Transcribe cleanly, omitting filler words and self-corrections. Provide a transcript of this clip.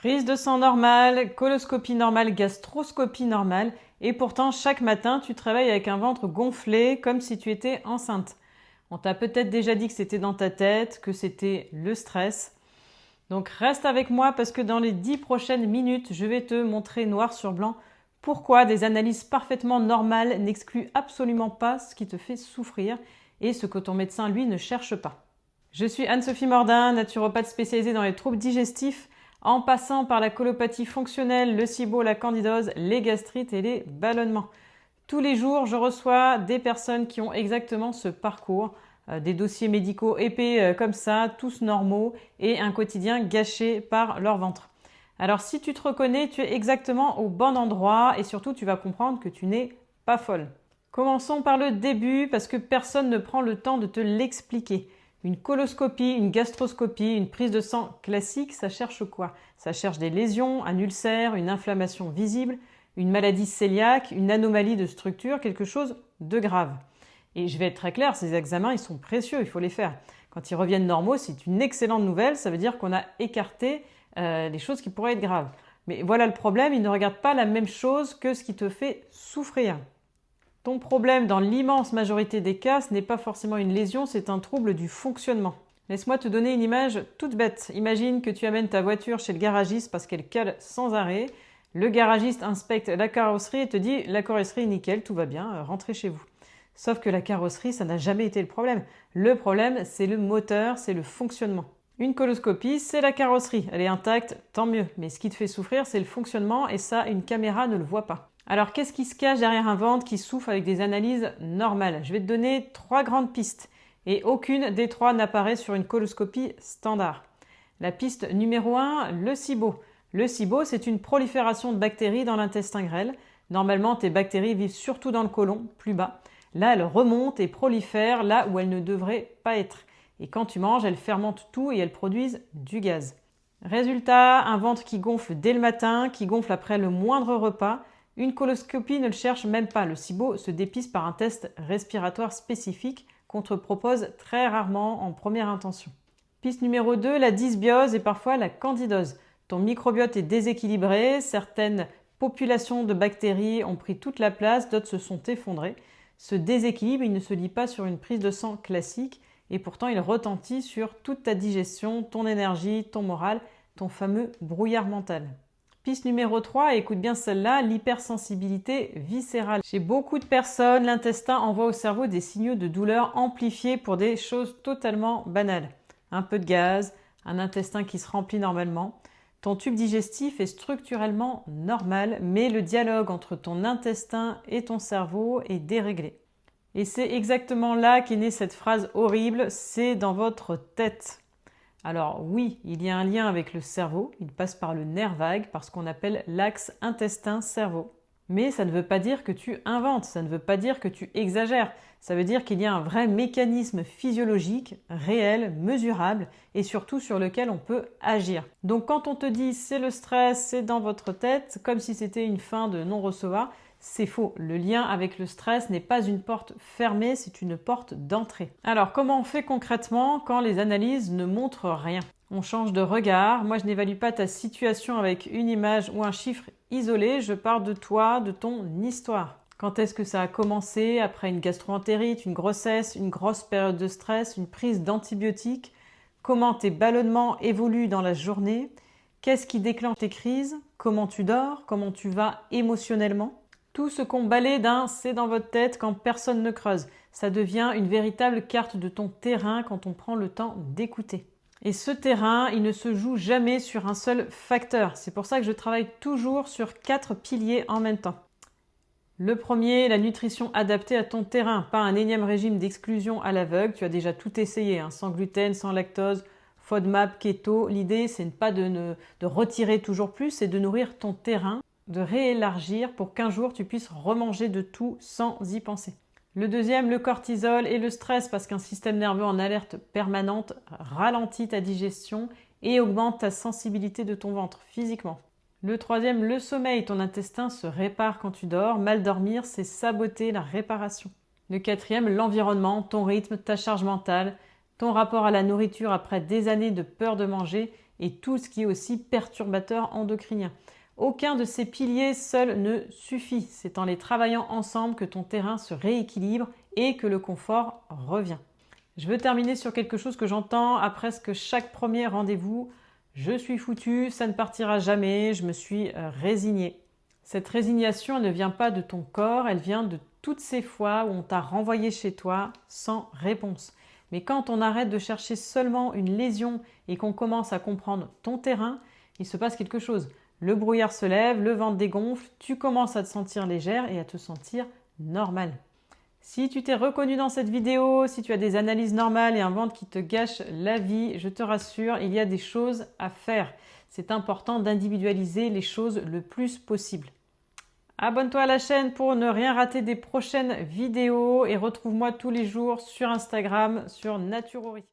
Prise de sang normale, coloscopie normale, gastroscopie normale, et pourtant chaque matin tu travailles avec un ventre gonflé comme si tu étais enceinte. On t'a peut-être déjà dit que c'était dans ta tête, que c'était le stress. Donc reste avec moi parce que dans les 10 prochaines minutes, je vais te montrer noir sur blanc pourquoi des analyses parfaitement normales n'excluent absolument pas ce qui te fait souffrir et ce que ton médecin, lui, ne cherche pas. Je suis Anne-Sophie Mordin, naturopathe spécialisée dans les troubles digestifs, en passant par la colopathie fonctionnelle, le SIBO, la candidose, les gastrites et les ballonnements. Tous les jours, je reçois des personnes qui ont exactement ce parcours, des dossiers médicaux épais comme ça, tous normaux, et un quotidien gâché par leur ventre. Alors si tu te reconnais, tu es exactement au bon endroit et surtout tu vas comprendre que tu n'es pas folle. Commençons par le début parce que personne ne prend le temps de te l'expliquer. Une coloscopie, une gastroscopie, une prise de sang classique, ça cherche quoi? Ça cherche des lésions, un ulcère, une inflammation visible, une maladie cœliaque, une anomalie de structure, quelque chose de grave. Et je vais être très claire, ces examens, ils sont précieux, il faut les faire. Quand ils reviennent normaux, c'est une excellente nouvelle, ça veut dire qu'on a écarté les choses qui pourraient être graves. Mais voilà le problème, ils ne regardent pas la même chose que ce qui te fait souffrir. Ton problème, dans l'immense majorité des cas, ce n'est pas forcément une lésion, c'est un trouble du fonctionnement. Laisse-moi te donner une image toute bête. Imagine que tu amènes ta voiture chez le garagiste parce qu'elle cale sans arrêt. Le garagiste inspecte la carrosserie et te dit « la carrosserie est nickel, tout va bien, rentrez chez vous ». Sauf que la carrosserie, ça n'a jamais été le problème. Le problème, c'est le moteur, c'est le fonctionnement. Une coloscopie, c'est la carrosserie. Elle est intacte, tant mieux. Mais ce qui te fait souffrir, c'est le fonctionnement et ça, une caméra ne le voit pas. Alors, qu'est-ce qui se cache derrière un ventre qui souffre avec des analyses normales? Je vais te donner 3 grandes pistes et aucune des 3 n'apparaît sur une coloscopie standard. La piste numéro 1, le SIBO. Le SIBO, c'est une prolifération de bactéries dans l'intestin grêle. Normalement, tes bactéries vivent surtout dans le côlon, plus bas. Là, elles remontent et prolifèrent là où elles ne devraient pas être. Et quand tu manges, elles fermentent tout et elles produisent du gaz. Résultat, un ventre qui gonfle dès le matin, qui gonfle après le moindre repas. Une coloscopie ne le cherche même pas. Le SIBO se dépiste par un test respiratoire spécifique qu'on te propose très rarement en première intention. Piste numéro 2, la dysbiose et parfois la candidose. Ton microbiote est déséquilibré, certaines populations de bactéries ont pris toute la place, d'autres se sont effondrées. Ce déséquilibre, il ne se lit pas sur une prise de sang classique et pourtant il retentit sur toute ta digestion, ton énergie, ton moral, ton fameux brouillard mental. Piste numéro 3, écoute bien celle-là, l'hypersensibilité viscérale. Chez beaucoup de personnes, l'intestin envoie au cerveau des signaux de douleur amplifiés pour des choses totalement banales. Un peu de gaz, un intestin qui se remplit normalement. Ton tube digestif est structurellement normal, mais le dialogue entre ton intestin et ton cerveau est déréglé. Et c'est exactement là qu'est née cette phrase horrible, c'est dans votre tête. Alors oui, il y a un lien avec le cerveau, il passe par le nerf vague, par ce qu'on appelle l'axe intestin-cerveau. Mais ça ne veut pas dire que tu inventes, ça ne veut pas dire que tu exagères. Ça veut dire qu'il y a un vrai mécanisme physiologique, réel, mesurable et surtout sur lequel on peut agir. Donc quand on te dit c'est le stress, c'est dans votre tête, comme si c'était une fin de non-recevoir, c'est faux. Le lien avec le stress n'est pas une porte fermée, c'est une porte d'entrée. Alors comment on fait concrètement quand les analyses ne montrent rien? On change de regard. Moi, je n'évalue pas ta situation avec une image ou un chiffre isolé. Je parle de toi, de ton histoire. Quand est-ce que ça a commencé? Après une gastro-entérite, une grossesse, une grosse période de stress, une prise d'antibiotiques? Comment tes ballonnements évoluent dans la journée? Qu'est-ce qui déclenche tes crises? Comment tu dors? Comment tu vas émotionnellement? Tout ce qu'on balaie d'un « c'est dans votre tête » quand personne ne creuse. Ça devient une véritable carte de ton terrain quand on prend le temps d'écouter. Et ce terrain, il ne se joue jamais sur un seul facteur. C'est pour ça que je travaille toujours sur 4 piliers en même temps. Le premier, la nutrition adaptée à ton terrain, pas un énième régime d'exclusion à l'aveugle. Tu as déjà tout essayé, sans gluten, sans lactose, FODMAP, keto. L'idée, c'est pas de retirer toujours plus, c'est de nourrir ton terrain, de réélargir pour qu'un jour tu puisses remanger de tout sans y penser. Le deuxième, le cortisol et le stress, parce qu'un système nerveux en alerte permanente ralentit ta digestion et augmente ta sensibilité de ton ventre physiquement. Le troisième, le sommeil. Ton intestin se répare quand tu dors. Mal dormir, c'est saboter la réparation. Le quatrième, l'environnement, ton rythme, ta charge mentale, ton rapport à la nourriture après des années de peur de manger et tout ce qui est aussi perturbateur endocrinien. Aucun de ces piliers seul ne suffit. C'est en les travaillant ensemble que ton terrain se rééquilibre et que le confort revient. Je veux terminer sur quelque chose que j'entends à presque chaque premier rendez-vous. Je suis foutu, ça ne partira jamais, je me suis résigné. Cette résignation, elle ne vient pas de ton corps, elle vient de toutes ces fois où on t'a renvoyé chez toi sans réponse. Mais quand on arrête de chercher seulement une lésion et qu'on commence à comprendre ton terrain, il se passe quelque chose. Le brouillard se lève, le ventre dégonfle, tu commences à te sentir légère et à te sentir normale. Si tu t'es reconnu dans cette vidéo, si tu as des analyses normales et un ventre qui te gâche la vie, je te rassure, il y a des choses à faire. C'est important d'individualiser les choses le plus possible. Abonne-toi à la chaîne pour ne rien rater des prochaines vidéos et retrouve-moi tous les jours sur Instagram sur Naturory.